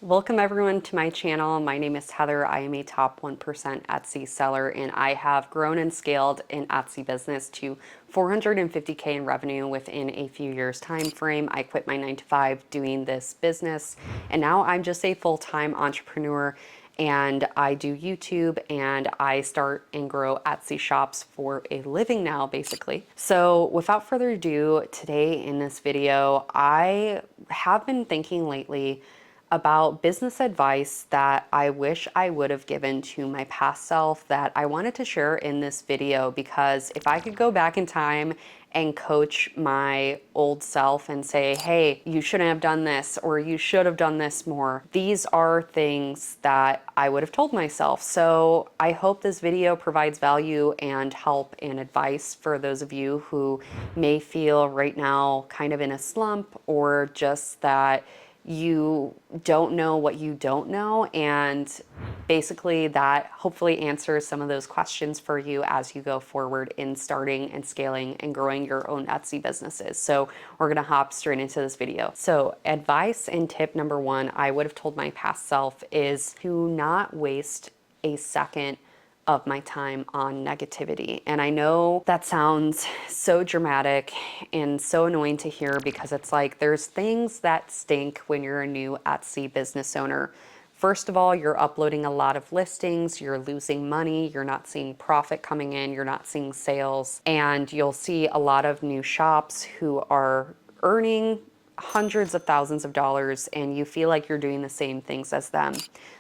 Welcome everyone to my channel. My name is Heather. I am a top 1% Etsy seller and I have grown and scaled an Etsy business to 450K in revenue within a few years time frame. I quit my 9 to 5 doing this business and now I'm just a full-time entrepreneur and I do YouTube and I start and grow Etsy shops for a living now, basically. So without further ado, today in this video, I have been thinking lately about business advice that I wish I would have given to my past self that I wanted to share in this video, because if I could go back in time and coach my old self and say, hey, you shouldn't have done this, or you should have done this more, these are things that I would have told myself. So I hope this video provides value and help and advice for those of you who may feel right now kind of in a slump, or just that you don't know what you don't know, and basically that hopefully answers some of those questions for you as you go forward in starting and scaling and growing your own Etsy businesses. So we're gonna hop straight into this video. So advice and tip number one I would have told my past self is to not waste a second of my time on negativity. And I know that sounds so dramatic and so annoying to hear, because it's like there's things that stink when you're a new Etsy business owner. First of all, you're uploading a lot of listings, you're losing money, you're not seeing profit coming in, you're not seeing sales, and you'll see a lot of new shops who are earning hundreds of thousands of dollars and you feel like you're doing the same things as them.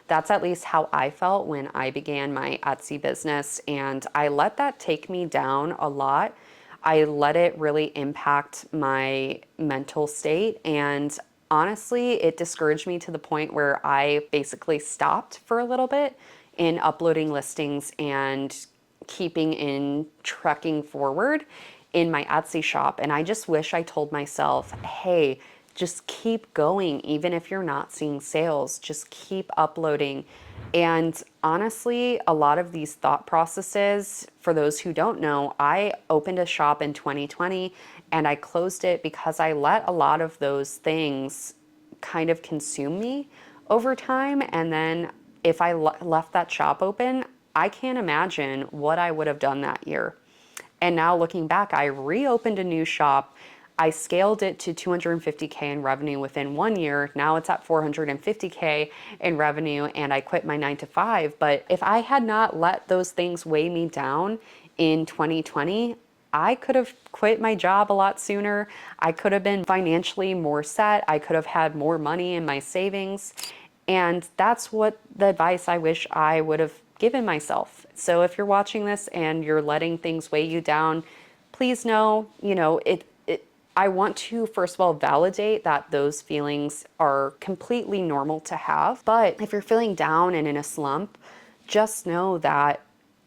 That's at least how I felt when I began my Etsy business, and I let that take me down a lot. I let it really impact my mental state, and honestly, it discouraged me to the point where I basically stopped for a little bit in uploading listings and keeping in trekking forward in my Etsy shop. And I just wish I told myself, hey, just keep going. Even if you're not seeing sales, just keep uploading. And honestly, a lot of these thought processes, for those who don't know, I opened a shop in 2020 and I closed it because I let a lot of those things kind of consume me over time. And then if I left that shop open, I can't imagine what I would have done that year. And now looking back, I reopened a new shop. I scaled it to 250K in revenue within 1 year. Now it's at 450K in revenue, and I quit my 9 to 5. But if I had not let those things weigh me down in 2020, I could have quit my job a lot sooner. I could have been financially more set. I could have had more money in my savings. And that's what the advice I wish I would have given myself. So if you're watching this and you're letting things weigh you down, please know, I want to first of all validate that those feelings are completely normal to have. But if you're feeling down and in a slump, just know that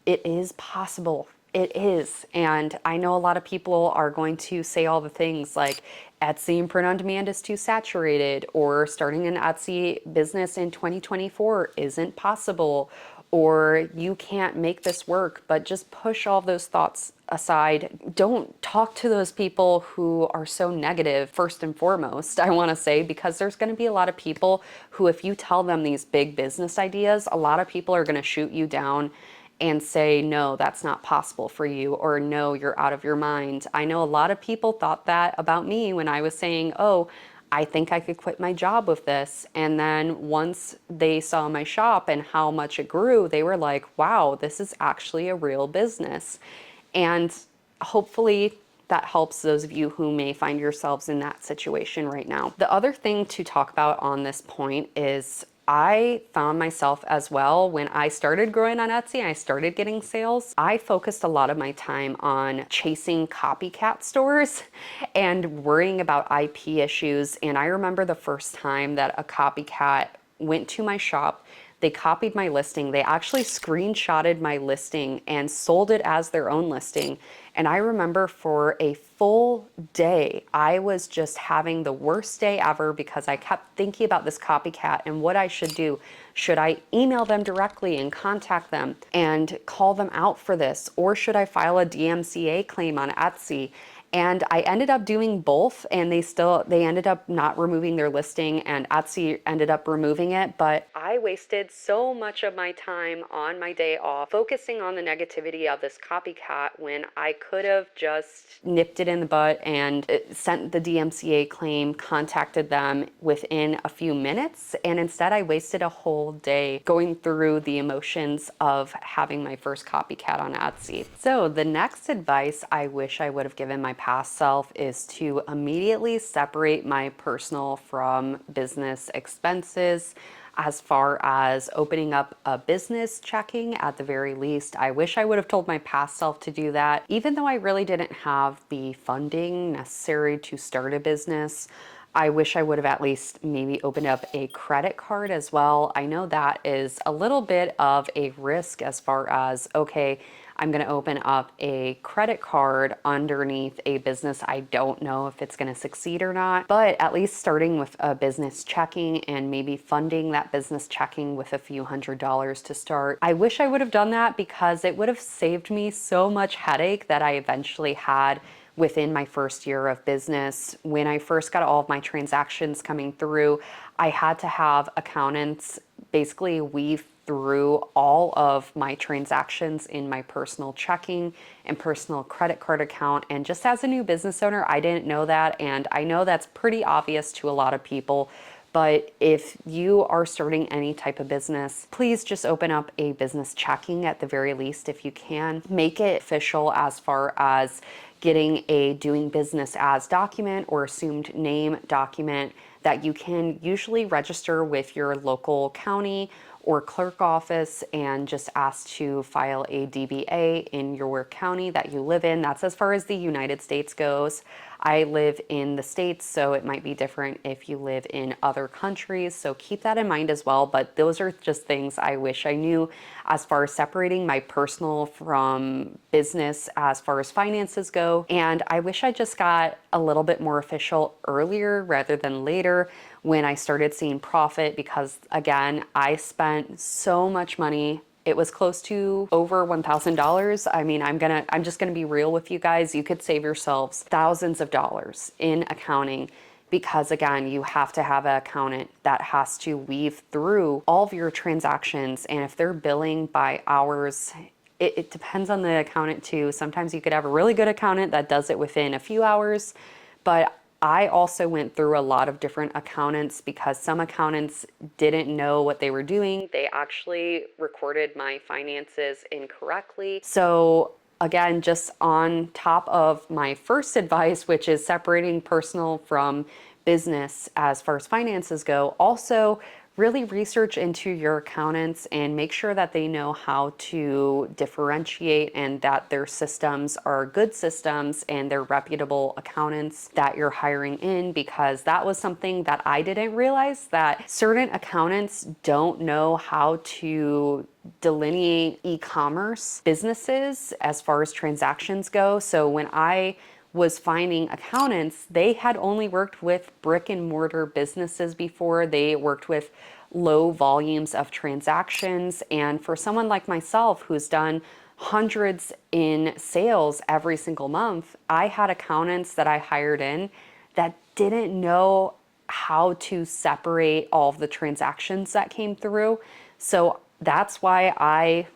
it is possible. It is. And I know a lot of people are going to say all the things like Etsy and print on demand is too saturated, or starting an Etsy business in 2024 isn't possible, or you can't make this work. But just push all those thoughts aside. Don't talk to those people who are so negative, first and foremost, I want to say, because there's going to be a lot of people who, if you tell them these big business ideas, a lot of people are going to shoot you down and say, no, that's not possible for you, or no, you're out of your mind. I know a lot of people thought that about me when I was saying, oh, I think I could quit my job with this. And then once they saw my shop and how much it grew, they were like, wow, this is actually a real business. And hopefully that helps those of you who may find yourselves in that situation right now. The other thing to talk about on this point is I found myself as well when I started growing on Etsy, I started getting sales. I focused a lot of my time on chasing copycat stores and worrying about IP issues. And I remember the first time that a copycat went to my shop. They copied my listing. They actually screenshotted my listing and sold it as their own listing. And I remember for a full day, I was just having the worst day ever because I kept thinking about this copycat and what I should do. Should I email them directly and contact them and call them out for this? Or should I file a DMCA claim on Etsy? And I ended up doing both, and they ended up not removing their listing, and Etsy ended up removing it. But I wasted so much of my time on my day off focusing on the negativity of this copycat when I could have just nipped it in the butt and sent the DMCA claim, contacted them within a few minutes. And instead I wasted a whole day going through the emotions of having my first copycat on Etsy. So the next advice I wish I would have given my past self is to immediately separate my personal from business expenses. As far as opening up a business checking, at the very least, I wish I would have told my past self to do that. Even though I really didn't have the funding necessary to start a business, I wish I would have at least maybe opened up a credit card as well. I know that is a little bit of a risk as far as, okay, I'm going to open up a credit card underneath a business. I don't know if it's going to succeed or not, but at least starting with a business checking and maybe funding that business checking with a few $100s to start. I wish I would have done that because it would have saved me so much headache that I eventually had within my first year of business. When I first got all of my transactions coming through, I had to have accountants basically weave through all of my transactions in my personal checking and personal credit card account. And just as a new business owner, I didn't know that. And I know that's pretty obvious to a lot of people. But if you are starting any type of business, please just open up a business checking at the very least if you can. Make it official as far as getting a doing business as document or assumed name document that you can usually register with your local county or clerk office and just ask to file a DBA in your county that you live in. That's as far as the United States goes. I live in the States, so it might be different if you live in other countries. So keep that in mind as well. But those are just things I wish I knew as far as separating my personal from business as far as finances go. And I wish I just got a little bit more official earlier rather than later when I started seeing profit, because again, I spent so much money. It was close to over $1,000. I mean, I'm just gonna be real with you guys. You could save yourselves thousands of dollars in accounting because again, you have to have an accountant that has to weave through all of your transactions. And if they're billing by hours, it depends on the accountant too. Sometimes you could have a really good accountant that does it within a few hours, but I also went through a lot of different accountants because some accountants didn't know what they were doing. They actually recorded my finances incorrectly. So again, just on top of my first advice, which is separating personal from business as far as finances go, also really research into your accountants and make sure that they know how to differentiate and that their systems are good systems and they're reputable accountants that you're hiring in, because that was something that I didn't realize, that certain accountants don't know how to delineate e-commerce businesses as far as transactions go. So when I was finding accountants, they had only worked with brick and mortar businesses before. They worked with low volumes of transactions. And for someone like myself who's done hundreds in sales every single month, I had accountants that I hired in that didn't know how to separate all of the transactions that came through. So that's why I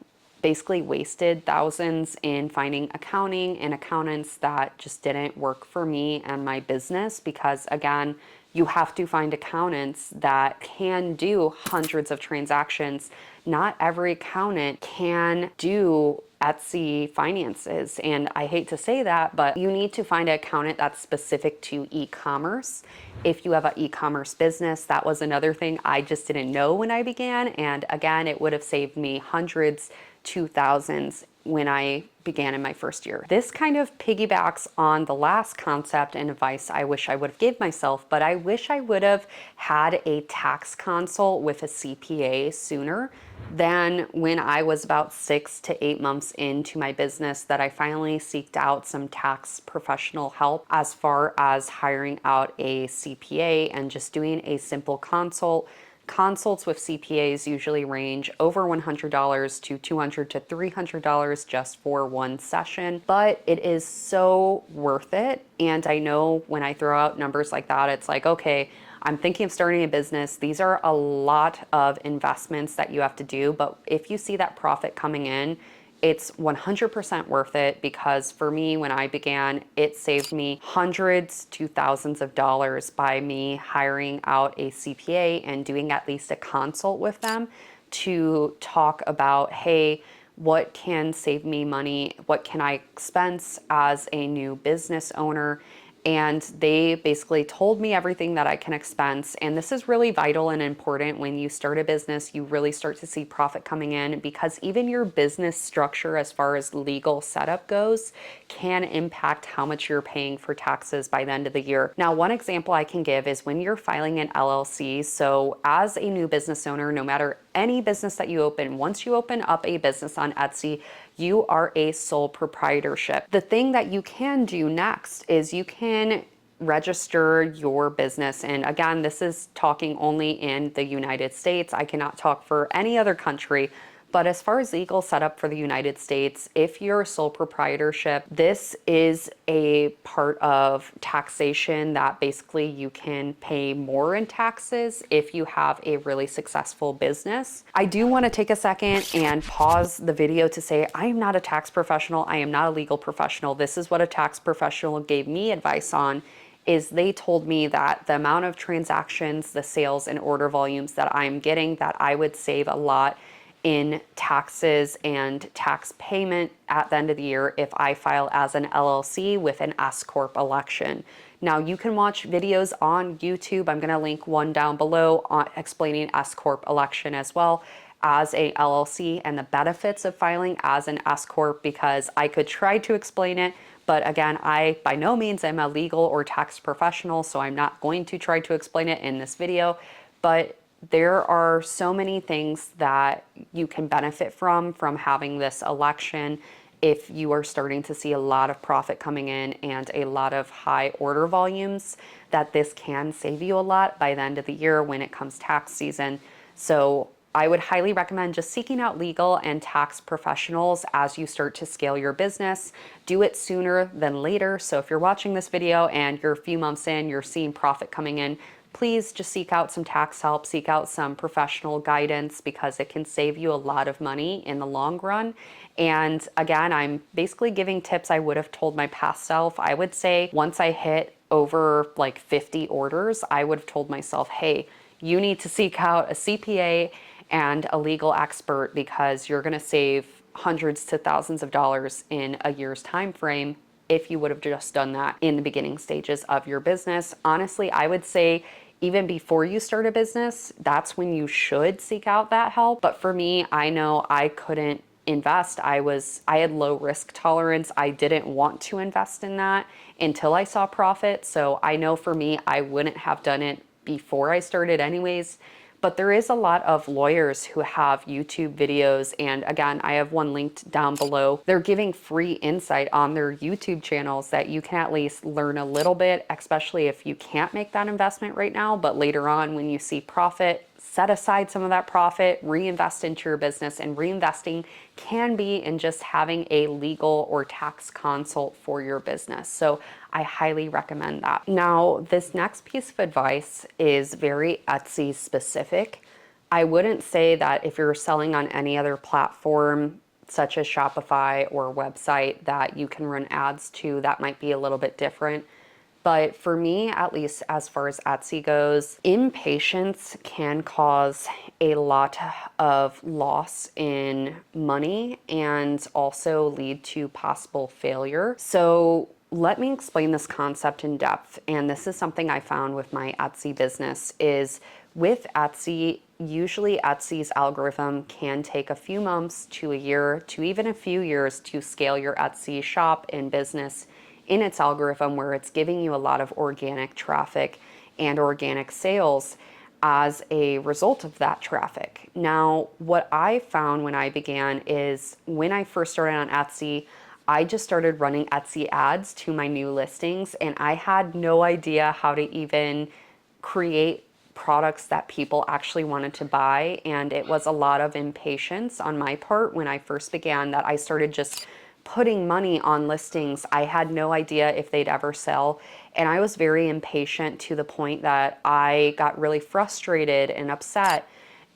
basically wasted thousands in finding accounting and accountants that just didn't work for me and my business, because again, you have to find accountants that can do hundreds of transactions. Not every accountant can do Etsy finances. And I hate to say that, but you need to find an accountant that's specific to e-commerce. If you have an e-commerce business, that was another thing I just didn't know when I began. And again, it would have saved me hundreds to thousands when I began in my first year. This kind of piggybacks on the last concept and advice I wish I would have gave myself, but I wish I would have had a tax consult with a CPA sooner than when I was about 6 to 8 months into my business, that I finally seeked out some tax professional help as far as hiring out a CPA and just doing a simple consult Consults with CPAs usually range over $100 to $200 to $300 just for one session, but it is so worth it. And I know when I throw out numbers like that, it's like, okay, I'm thinking of starting a business. These are a lot of investments that you have to do, but if you see that profit coming in, it's 100% worth it, because for me, when I began, it saved me hundreds to thousands of dollars by me hiring out a CPA and doing at least a consult with them to talk about, hey, what can save me money? What can I expense as a new business owner? And they basically told me everything that I can expense. And this is really vital and important when you start a business. You really start to see profit coming in, because even your business structure, as far as legal setup goes, can impact how much you're paying for taxes by the end of the year. Now, one example I can give is when you're filing an LLC. So as a new business owner, no matter any business that you open, once you open up a business on Etsy, you are a sole proprietorship. The thing that you can do next is you can register your business. And again, this is talking only in the United States. I cannot talk for any other country. But as far as legal setup for the United States, if you're a sole proprietorship, this is a part of taxation that basically you can pay more in taxes if you have a really successful business. I do want to take a second and pause the video to say I am not a tax professional. I am not a legal professional. This is what a tax professional gave me advice on. Is they told me that the amount of transactions, the sales and order volumes that I'm getting, that I would save a lot in taxes and tax payment at the end of the year if I file as an LLC with an S Corp election. Now, you can watch videos on YouTube. I'm going to link one down below on explaining S Corp election as well as a LLC and the benefits of filing as an S Corp, because I could try to explain it, but again, I by no means am a legal or tax professional, so I'm not going to try to explain it in this video. But there are so many things that you can benefit from having this election if you are starting to see a lot of profit coming in and a lot of high order volumes, that this can save you a lot by the end of the year when it comes tax season. So I would highly recommend just seeking out legal and tax professionals as you start to scale your business. Do it sooner than later. So if you're watching this video and you're a few months in, you're seeing profit coming in, please just seek out some tax help, seek out some professional guidance, because it can save you a lot of money in the long run. And again, I'm basically giving tips I would have told my past self. I would say once I hit over like 50 orders, I would have told myself, hey, you need to seek out a CPA and a legal expert, because you're going to save hundreds to thousands of dollars in a year's time frame if you would have just done that in the beginning stages of your business. Honestly, I would say even before you start a business, that's when you should seek out that help. But for me, I know I couldn't invest. I had low risk tolerance. I didn't want to invest in that until I saw profit. So I know for me, I wouldn't have done it before I started anyways. But there is a lot of lawyers who have YouTube videos. And again, I have one linked down below. They're giving free insight on their YouTube channels that you can at least learn a little bit, especially if you can't make that investment right now. But later on, when you see profit, set aside some of that profit, reinvest into your business. And reinvesting can be in just having a legal or tax consult for your business. So I highly recommend that. Now, this next piece of advice is very Etsy specific. I wouldn't say that if you're selling on any other platform, such as Shopify or website, that you can run ads to. That might be a little bit different. But for me, at least as far as Etsy goes, impatience can cause a lot of loss in money and also lead to possible failure. So let me explain this concept in depth. And this is something I found with my Etsy business is with Etsy, usually Etsy's algorithm can take a few months to a year to even a few years to scale your Etsy shop and business in its algorithm, where it's giving you a lot of organic traffic and organic sales as a result of that traffic. Now, what I found when I began is when I first started on Etsy, I just started running Etsy ads to my new listings, and I had no idea how to even create products that people actually wanted to buy. And it was a lot of impatience on my part when I first began, that I started just putting money on listings. I had no idea if they'd ever sell. And I was very impatient to the point that I got really frustrated and upset.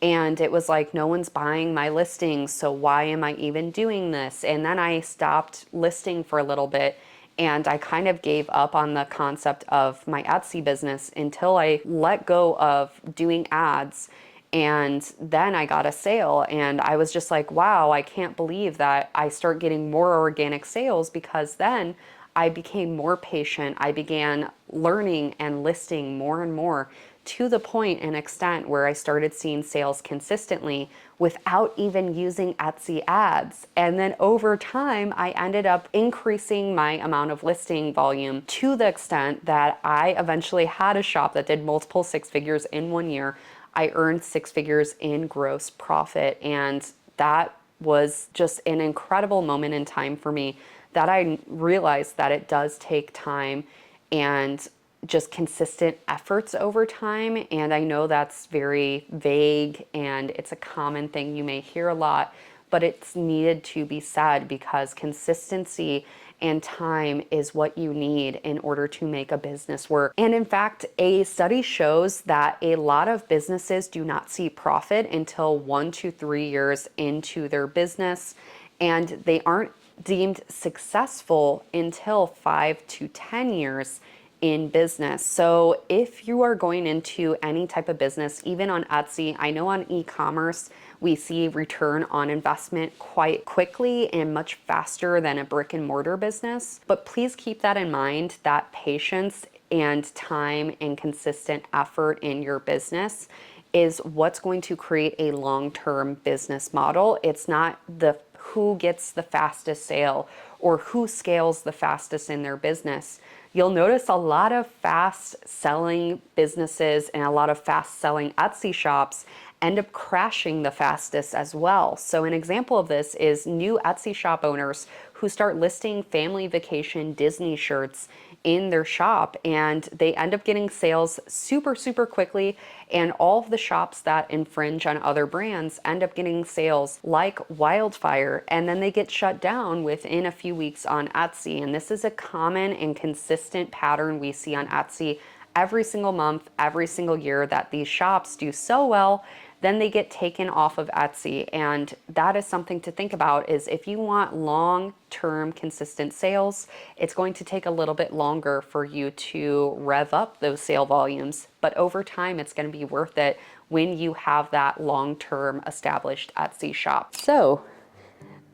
And it was like, no one's buying my listings, so why am I even doing this? And then I stopped listing for a little bit, and I kind of gave up on the concept of my Etsy business until I let go of doing ads. And then I got a sale, and I was just like, wow, I can't believe that I start getting more organic sales, because then I became more patient. I began learning and listing more and more, to the point and extent where I started seeing sales consistently without even using Etsy ads. And then over time, I ended up increasing my amount of listing volume to the extent that I eventually had a shop that did multiple six figures in 1 year. I earned six figures in gross profit, and that was just an incredible moment in time for me, that I realized that it does take time and just consistent efforts over time. And I know that's very vague and it's a common thing you may hear a lot, but it's needed to be said, because consistency and time is what you need in order to make a business work. And in fact, a study shows that a lot of businesses do not see profit until 1 to 3 years into their business, and they aren't deemed successful until 5 to 10 years in business. So if you are going into any type of business, even on Etsy, I know on e-commerce, we see return on investment quite quickly and much faster than a brick and mortar business. But please keep that in mind, that patience and time and consistent effort in your business is what's going to create a long-term business model. It's not the who gets the fastest sale or who scales the fastest in their business. You'll notice a lot of fast selling businesses and a lot of fast selling Etsy shops end up crashing the fastest as well. So an example of this is new Etsy shop owners who start listing family vacation Disney shirts in their shop, and they end up getting sales super, super quickly. And all of the shops that infringe on other brands end up getting sales like wildfire, and then they get shut down within a few weeks on Etsy. And this is a common and consistent pattern we see on Etsy every single month, every single year, that these shops do so well, then they get taken off of Etsy. And that is something to think about, is if you want long-term consistent sales, it's going to take a little bit longer for you to rev up those sale volumes. But over time, it's going to be worth it when you have that long-term established Etsy shop. So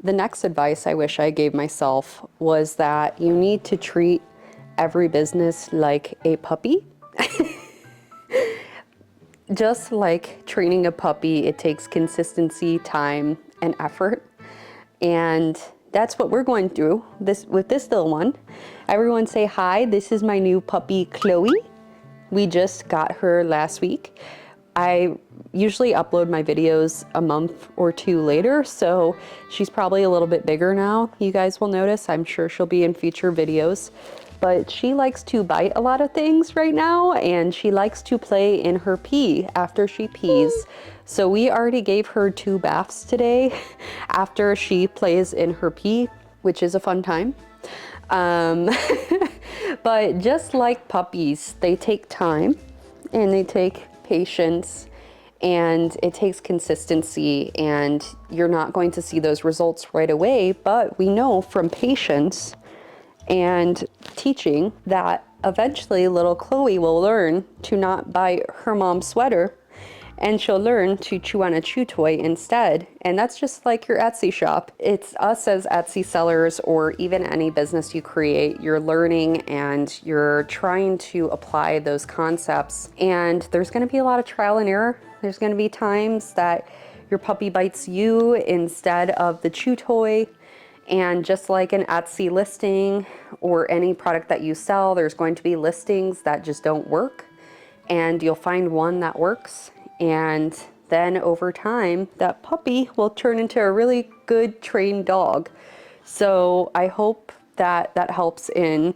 the next advice I wish I gave myself was that you need to treat every business like a puppy. Just like training a puppy, it takes consistency, time, and effort. And that's what we're going through with this little one. Everyone say hi. This is my new puppy, Chloe. We just got her last week. I usually upload my videos a month or two later, so she's probably a little bit bigger now. You guys will notice. I'm sure she'll be in future videos. But she likes to bite a lot of things right now, and she likes to play in her pee after she pees. So we already gave her 2 baths today after she plays in her pee, which is a fun time. But just like puppies, they take time and they take patience, and it takes consistency, and you're not going to see those results right away. But we know from patience and teaching that eventually little Chloe will learn to not bite her mom's sweater, and she'll learn to chew on a chew toy instead. And that's just like your Etsy shop. It's us as Etsy sellers, or even any business you create, you're learning and you're trying to apply those concepts. And there's gonna be a lot of trial and error. There's gonna be times that your puppy bites you instead of the chew toy. And just like an Etsy listing or any product that you sell, there's going to be listings that just don't work, and you'll find one that works. And then over time, that puppy will turn into a really good trained dog. So I hope that that helps in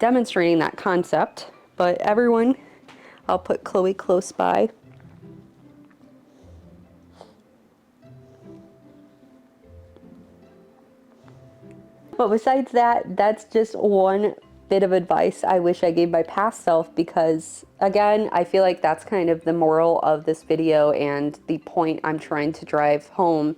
demonstrating that concept. But everyone, I'll put Chloe close by. But besides that, that's just one bit of advice I wish I gave my past self, because again, I feel like that's kind of the moral of this video, and the point I'm trying to drive home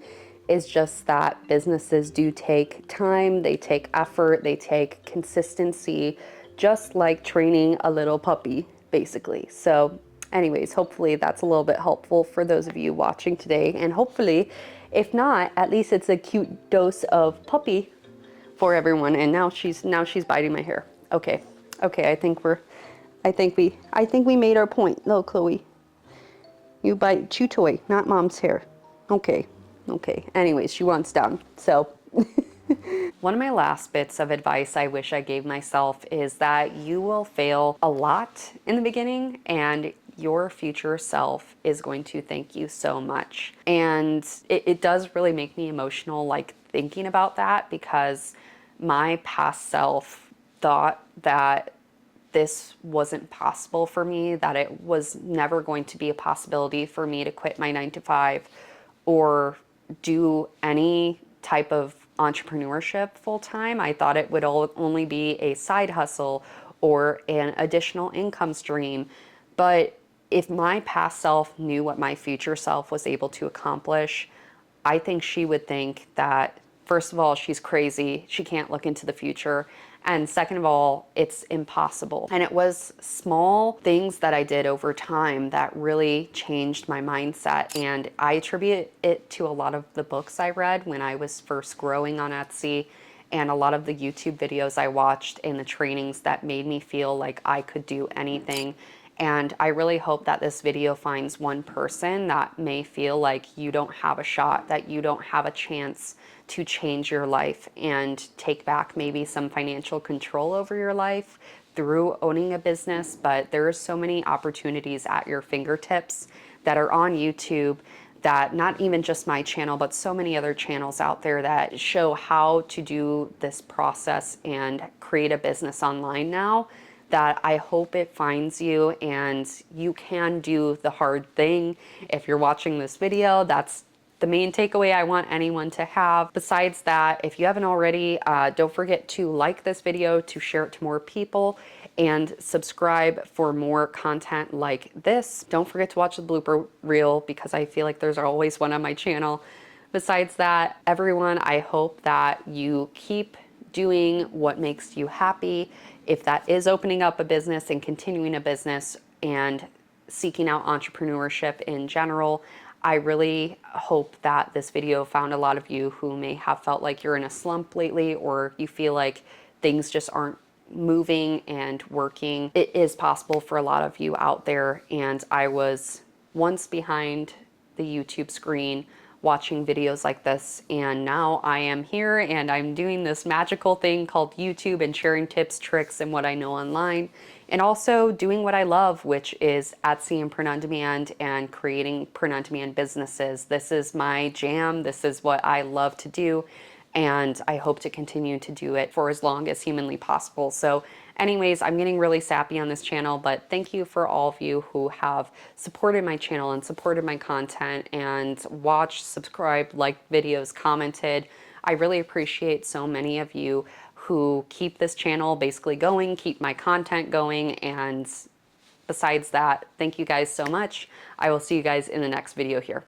is just that businesses do take time, they take effort, they take consistency, just like training a little puppy, basically. So anyways, hopefully that's a little bit helpful for those of you watching today, and hopefully, if not, at least it's a cute dose of puppy for everyone. And now she's biting my hair. Okay, I think we made our point. No, Chloe, you bite chew toy, not mom's hair. Okay. Anyways, she wants down. So one of my last bits of advice I wish I gave myself is that you will fail a lot in the beginning, and your future self is going to thank you so much. And it does really make me emotional, like thinking about that, because my past self thought that this wasn't possible for me, that it was never going to be a possibility for me to quit my 9 to 5 or do any type of entrepreneurship full time. I thought it would only be a side hustle or an additional income stream. But if my past self knew what my future self was able to accomplish, I think she would think that, first of all, she's crazy. She can't look into the future. And second of all, it's impossible. And it was small things that I did over time that really changed my mindset. And I attribute it to a lot of the books I read when I was first growing on Etsy, and a lot of the YouTube videos I watched and the trainings that made me feel like I could do anything. And I really hope that this video finds one person that may feel like you don't have a shot, that you don't have a chance to change your life and take back maybe some financial control over your life through owning a business. But there are so many opportunities at your fingertips that are on YouTube, that not even just my channel, but so many other channels out there that show how to do this process and create a business online now, that I hope it finds you and you can do the hard thing. If you're watching this video, that's the main takeaway I want anyone to have. Besides that, if you haven't already, don't forget to like this video, to share it to more people, and subscribe for more content like this. Don't forget to watch the blooper reel, because I feel like there's always one on my channel. Besides that, everyone, I hope that you keep doing what makes you happy. If that is opening up a business and continuing a business and seeking out entrepreneurship in general, I really hope that this video found a lot of you who may have felt like you're in a slump lately, or you feel like things just aren't moving and working. It is possible for a lot of you out there, and I was once behind the YouTube screen watching videos like this, and now I am here and I'm doing this magical thing called YouTube and sharing tips, tricks, and what I know online, and also doing what I love, which is Etsy and print on demand and creating print on demand businesses. This is my jam. This is what I love to do, and I hope to continue to do it for as long as humanly possible. So anyways, I'm getting really sappy on this channel, but thank you for all of you who have supported my channel and supported my content and watched, subscribed, liked videos, commented. I really appreciate so many of you who keep this channel basically going, keep my content going, and besides that, thank you guys so much. I will see you guys in the next video here.